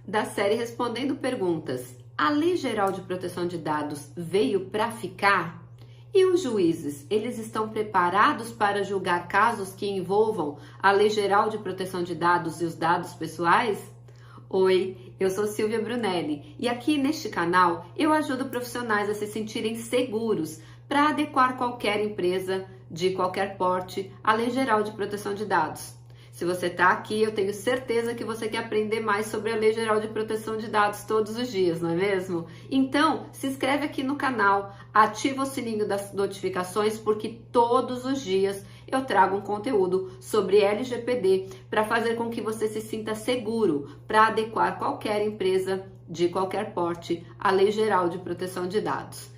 da série Respondendo Perguntas. A Lei Geral de Proteção de Dados veio para ficar? E os juízes, eles estão preparados para julgar casos que envolvam a Lei Geral de Proteção de Dados e os dados pessoais? Oi, eu sou Silvia Brunelli e aqui neste canal eu ajudo profissionais a se sentirem seguros para adequar qualquer empresa de qualquer porte à Lei Geral de Proteção de Dados. Se você está aqui, eu tenho certeza que você quer aprender mais sobre a Lei Geral de Proteção de Dados todos os dias, não é mesmo? Então, se inscreve aqui no canal, ativa o sininho das notificações, porque todos os dias eu trago um conteúdo sobre LGPD para fazer com que você se sinta seguro para adequar qualquer empresa de qualquer porte à Lei Geral de Proteção de Dados.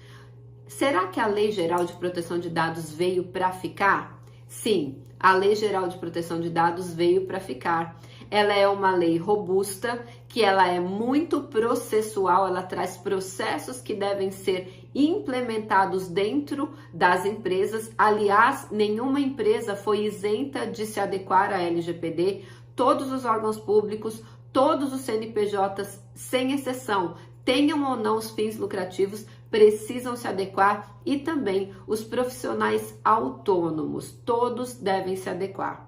Será que a Lei Geral de Proteção de Dados veio para ficar? Sim, a Lei Geral de Proteção de Dados veio para ficar. Ela é uma lei robusta, que ela é muito processual, ela traz processos que devem ser implementados dentro das empresas. Aliás, nenhuma empresa foi isenta de se adequar à LGPD. Todos os órgãos públicos, todos os CNPJs, sem exceção, tenham ou não os fins lucrativos, precisam se adequar, e também os profissionais autônomos, todos devem se adequar.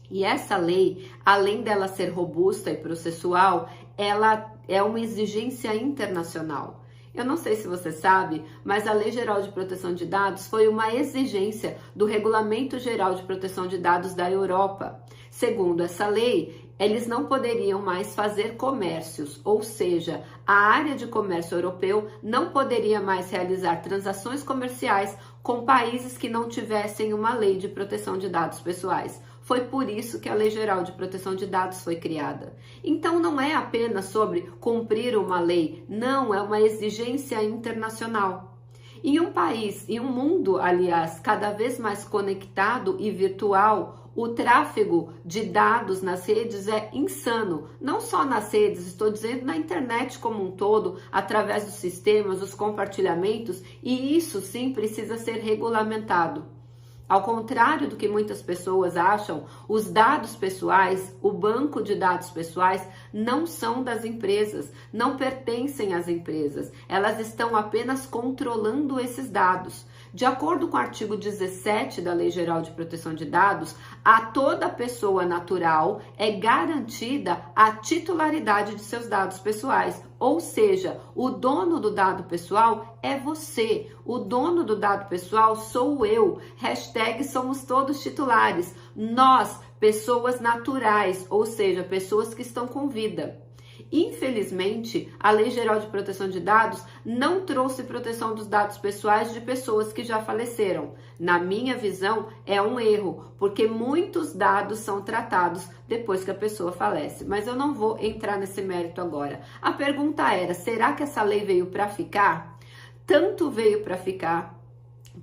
E essa lei, além dela ser robusta e processual, ela é uma exigência internacional. Eu não sei se você sabe, mas a Lei Geral de Proteção de Dados foi uma exigência do Regulamento Geral de Proteção de Dados da Europa. Segundo essa lei, eles não poderiam mais fazer comércios, ou seja, a área de comércio europeu não poderia mais realizar transações comerciais com países que não tivessem uma lei de proteção de dados pessoais. Foi por isso que a Lei Geral de Proteção de Dados foi criada. Então não é apenas sobre cumprir uma lei, não, é uma exigência internacional. Em um país, em um mundo, aliás, cada vez mais conectado e virtual, o tráfego de dados nas redes é insano. Não só nas redes, estou dizendo na internet como um todo, através dos sistemas, dos compartilhamentos, e isso sim precisa ser regulamentado. Ao contrário do que muitas pessoas acham, os dados pessoais, o banco de dados pessoais, não são das empresas, não pertencem às empresas. Elas estão apenas controlando esses dados. De acordo com o artigo 17 da Lei Geral de Proteção de Dados, a toda pessoa natural é garantida a titularidade de seus dados pessoais. Ou seja, o dono do dado pessoal é você. O dono do dado pessoal sou eu. Hashtag somos todos titulares. Nós, pessoas naturais, ou seja, pessoas que estão com vida. Infelizmente, a Lei Geral de Proteção de Dados não trouxe proteção dos dados pessoais de pessoas que já faleceram. Na minha visão, é um erro, porque muitos dados são tratados depois que a pessoa falece. Mas eu não vou entrar nesse mérito agora. A pergunta era, será que essa lei veio para ficar? Tanto veio para ficar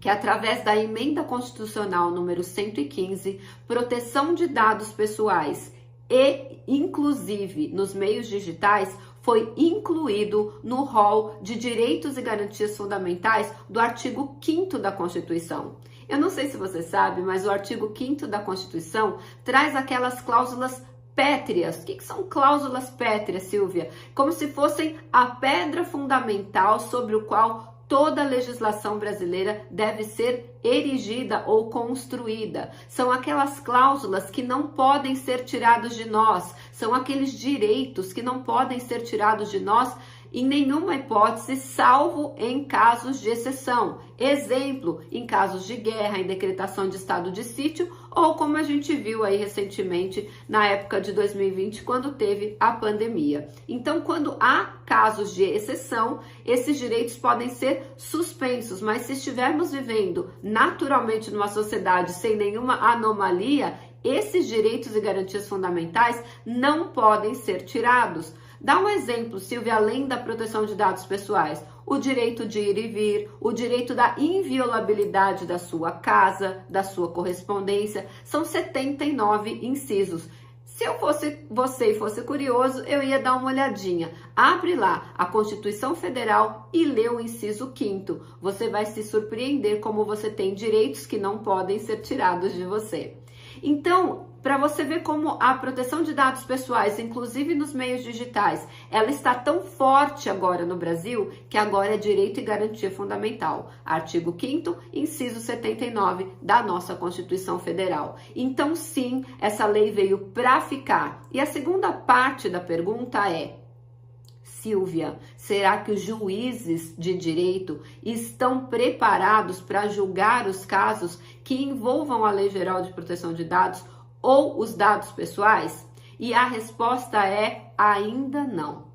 que através da Emenda Constitucional número 115, proteção de dados pessoais e, inclusive, nos meios digitais, foi incluído no rol de direitos e garantias fundamentais do artigo 5º da Constituição. Eu não sei se você sabe, mas o artigo 5º da Constituição traz aquelas cláusulas pétreas. O que são cláusulas pétreas, Silvia? Como se fossem a pedra fundamental sobre o qual toda a legislação brasileira deve ser erigida ou construída. São aquelas cláusulas que não podem ser tiradas de nós, são aqueles direitos que não podem ser tirados de nós em nenhuma hipótese, salvo em casos de exceção. Exemplo, em casos de guerra, em decretação de estado de sítio, ou como a gente viu aí recentemente na época de 2020, quando teve a pandemia. Então, quando há casos de exceção, esses direitos podem ser suspensos, mas se estivermos vivendo naturalmente numa sociedade sem nenhuma anomalia, esses direitos e garantias fundamentais não podem ser tirados. Dá um exemplo, Silvia, além da proteção de dados pessoais, o direito de ir e vir, o direito da inviolabilidade da sua casa, da sua correspondência, são 79 incisos. Se eu fosse você e fosse curioso, eu ia dar uma olhadinha. Abre lá a Constituição Federal e lê o inciso 5º. Você vai se surpreender como você tem direitos que não podem ser tirados de você. Então, para você ver como a proteção de dados pessoais, inclusive nos meios digitais, ela está tão forte agora no Brasil, que agora é direito e garantia fundamental. Artigo 5º, inciso 79 da nossa Constituição Federal. Então, sim, essa lei veio para ficar. E a segunda parte da pergunta é: Silvia, será que os juízes de direito estão preparados para julgar os casos que envolvam a Lei Geral de Proteção de Dados ou os dados pessoais? E a resposta é: ainda não.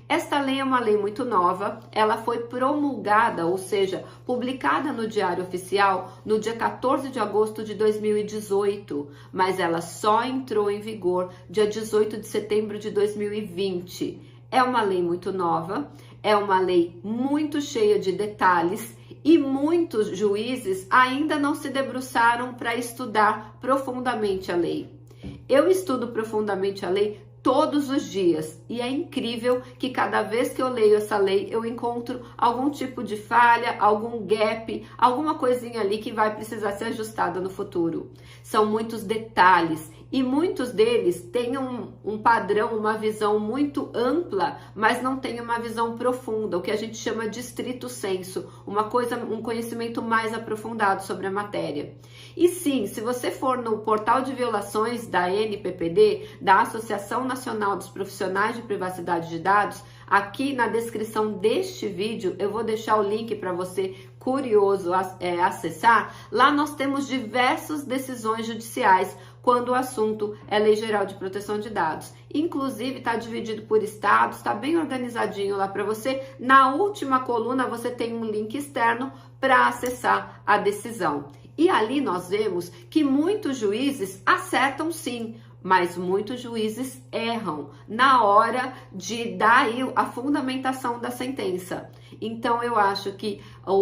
Esta lei é uma lei muito nova, ela foi promulgada, ou seja, publicada no Diário Oficial no dia 14 de agosto de 2018, mas ela só entrou em vigor dia 18 de setembro de 2020. É uma lei muito nova, é uma lei muito cheia de detalhes e muitos juízes ainda não se debruçaram para estudar profundamente a lei. Eu estudo profundamente a lei todos os dias e é incrível que cada vez que eu leio essa lei eu encontro algum tipo de falha, algum gap, alguma coisinha ali que vai precisar ser ajustada no futuro. São muitos detalhes e muitos deles têm um padrão, uma visão muito ampla, mas não tem uma visão profunda, o que a gente chama de estrito sensu, um conhecimento mais aprofundado sobre a matéria. E sim, se você for no portal de violações da ANPPD, da Associação Nacional dos Profissionais de Privacidade de Dados, aqui na descrição deste vídeo eu vou deixar o link para você curioso acessar. Lá nós temos diversas decisões judiciais quando o assunto é Lei Geral de Proteção de Dados. Inclusive está dividido por estados, está bem organizadinho lá para você. Na última coluna você tem um link externo para acessar a decisão. E ali nós vemos que muitos juízes acertam sim, mas muitos juízes erram na hora de dar a fundamentação da sentença. Então, eu acho que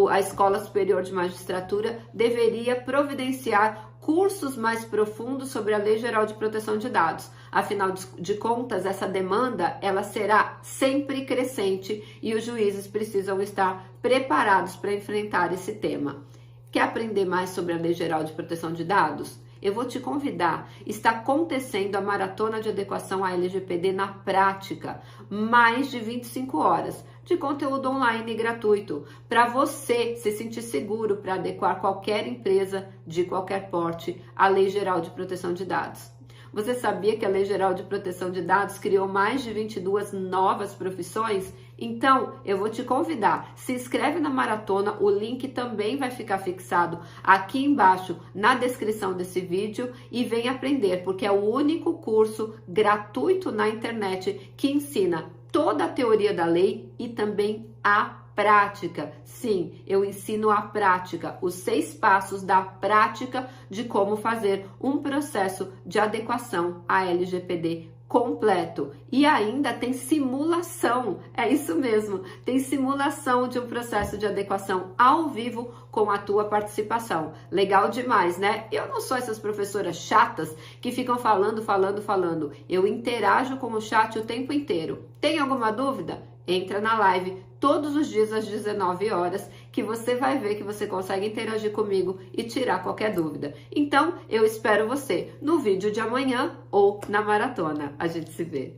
a Escola Superior de Magistratura deveria providenciar cursos mais profundos sobre a Lei Geral de Proteção de Dados. Afinal de contas, essa demanda ela será sempre crescente e os juízes precisam estar preparados para enfrentar esse tema. Quer aprender mais sobre a Lei Geral de Proteção de Dados? Eu vou te convidar. Está acontecendo a Maratona de Adequação à LGPD na prática. Mais de 25 horas de conteúdo online gratuito para você se sentir seguro para adequar qualquer empresa de qualquer porte à Lei Geral de Proteção de Dados. Você sabia que a Lei Geral de Proteção de Dados criou mais de 22 novas profissões? Então, eu vou te convidar, se inscreve na maratona, o link também vai ficar fixado aqui embaixo na descrição desse vídeo e vem aprender, porque é o único curso gratuito na internet que ensina toda a teoria da lei e também a prática. Sim, eu ensino a prática, os 6 passos da prática de como fazer um processo de adequação à LGPD completo. E ainda tem simulação, é isso mesmo, tem simulação de um processo de adequação ao vivo com a tua participação. Legal demais, né? Eu não sou essas professoras chatas que ficam falando. Eu interajo com o chat o tempo inteiro. Tem alguma dúvida? Entra na live todos os dias às 19 horas, que você vai ver que você consegue interagir comigo e tirar qualquer dúvida. Então, eu espero você no vídeo de amanhã ou na maratona. A gente se vê.